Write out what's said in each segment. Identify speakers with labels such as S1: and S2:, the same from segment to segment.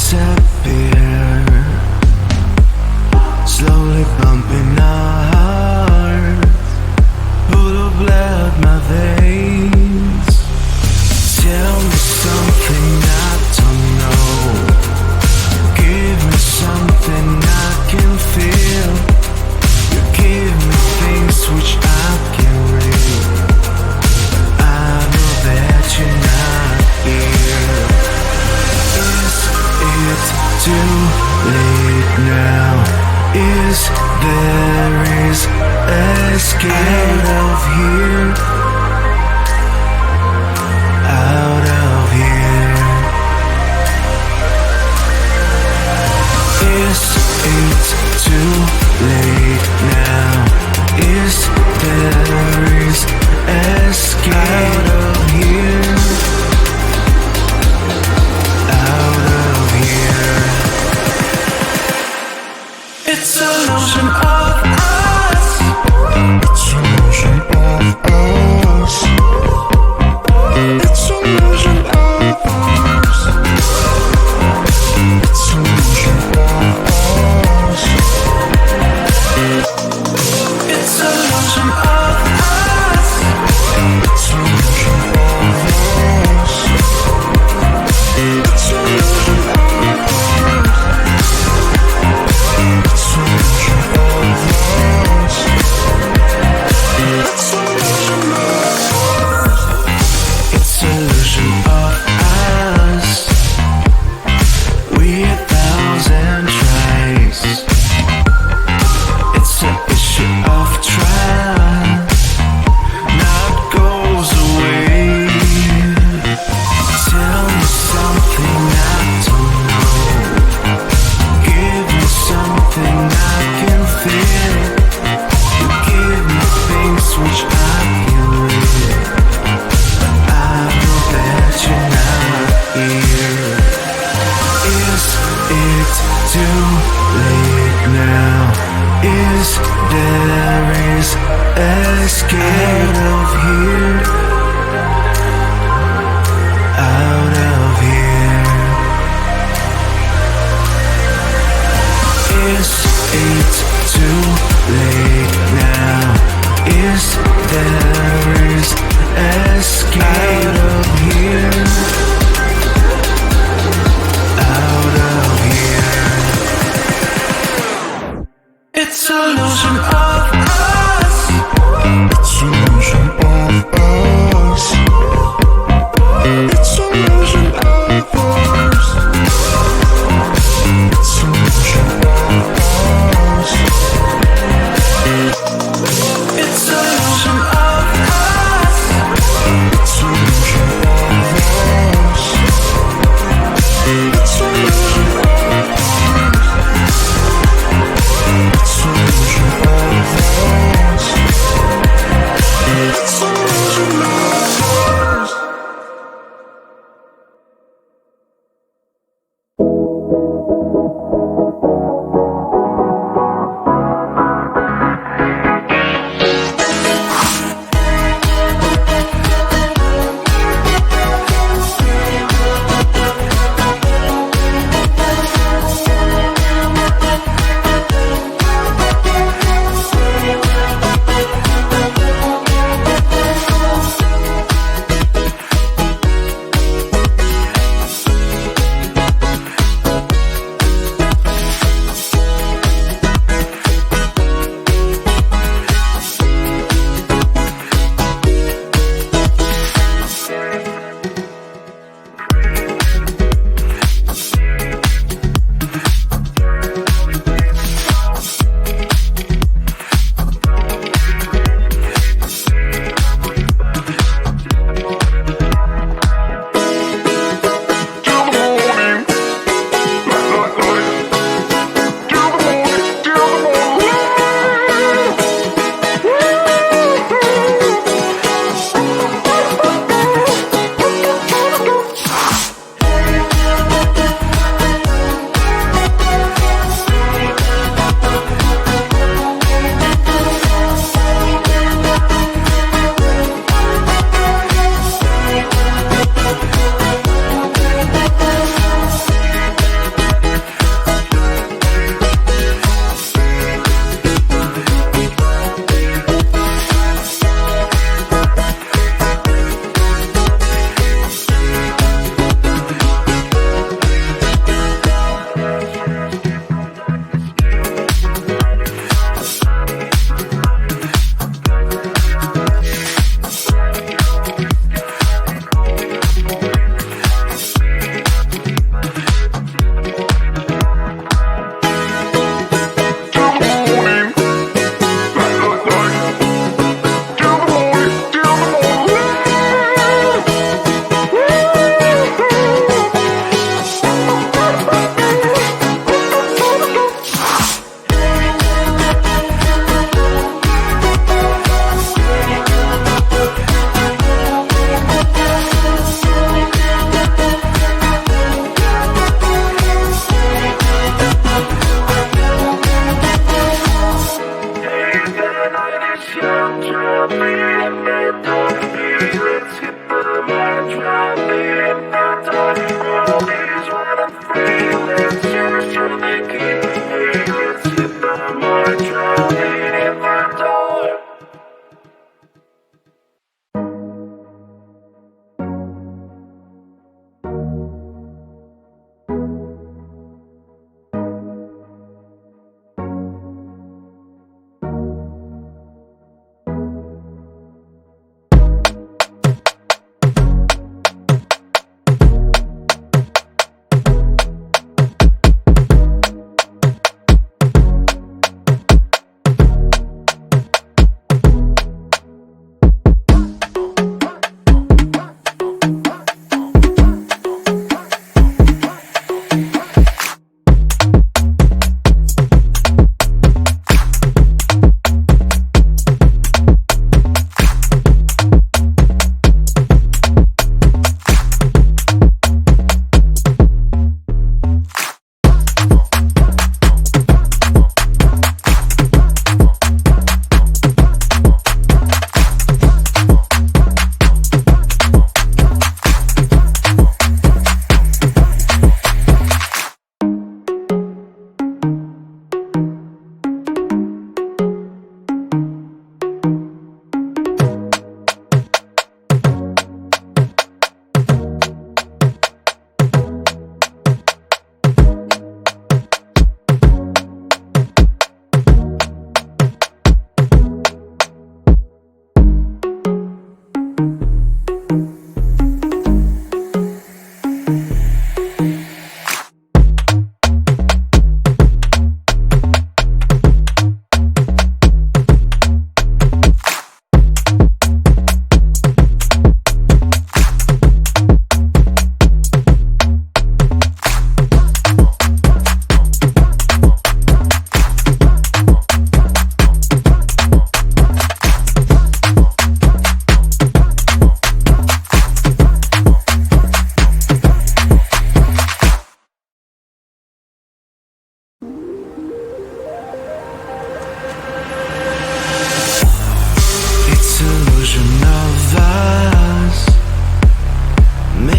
S1: disappear, slowly bumping our hearts, full of blood my veins. Tell me something I don't know, give me something I can feel. You give me things which I can read. I know that you're not here. Is it too late now? Is there escape out of here? Out of here. Is it too late now? Is there escape out of here? Out of here. It's an illusion of us. It's an illusion of us. It's an illusion of us. It's an illusion of us. It's an illusion of us. It's an illusion of us. It's an illusion of us. It's an illusion of us. It's an illusion of us. It's an illusion of us. We 1,000 tries. It's an issue of trust. Now it goes away. Tell me something I don't know. Give me something I can feel. You give me things which I can read. I know that you're not here. Is it too late now? Is there escape out of here? Out of here. Is it too late now? Is there escape out of here? Out of here. It's an illusion of us. It's an illusion of us.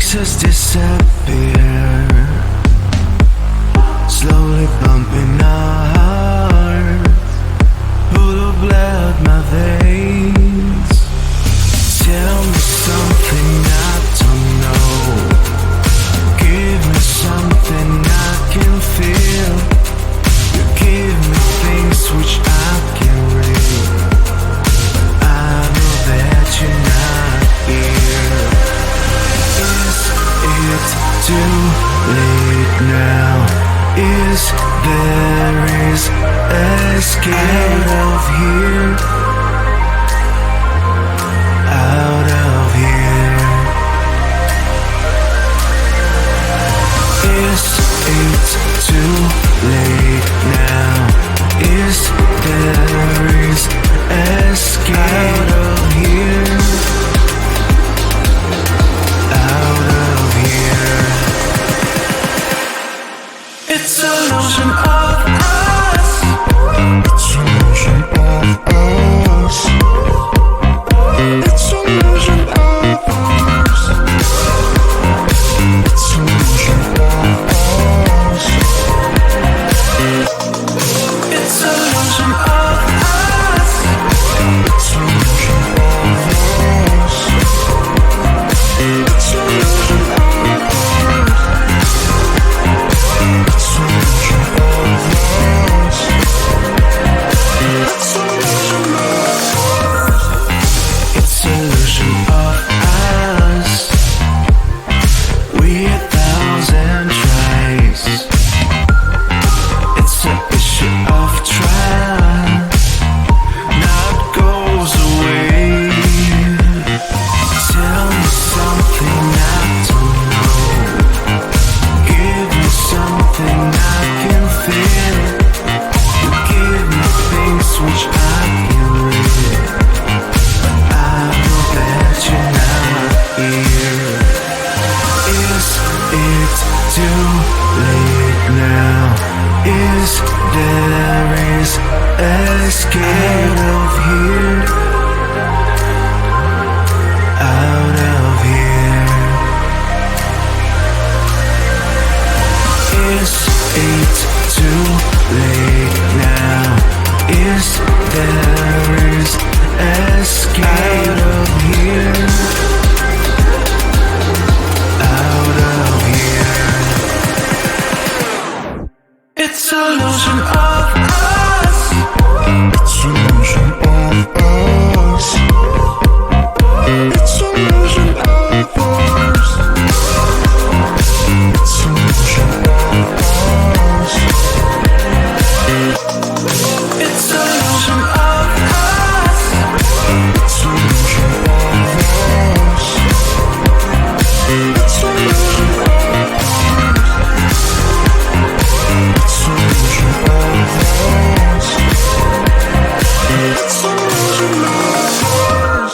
S1: makes us disappear, slowly bumping our hearts, full of blood, my veins. Tell me something I don't know, give me something I can feel. You give me things which I can read, but I know that you're not here. Is it too late now? Is there escape out of here? Out of here. Is it too late now? Is there escape out of here? Out of here. It's an illusion of us. It's an illusion of us. It's an illusion of us. It's an illusion of us. It's an illusion of us. It's an illusion of us. It's an illusion of us. It's an illusion of us. It's an illusion of us. It's an illusion of us. We a thousand tries. It's an issue of trust. Now it goes away. Tell me something I don't know. Give me something I can feel. You give me things which I can read, but I know that you're not here. Is it too late now? Is there escape out of here? Out of here. Is it too late now? Is there escape out of here? Out of here. It's an illusion of us. It's an illusion of us. It's an illusion of us. It's an illusion of us. It's an illusion of us. It's an illusion of us. It's an illusion of us. It's an illusion of us. It's an illusion of us.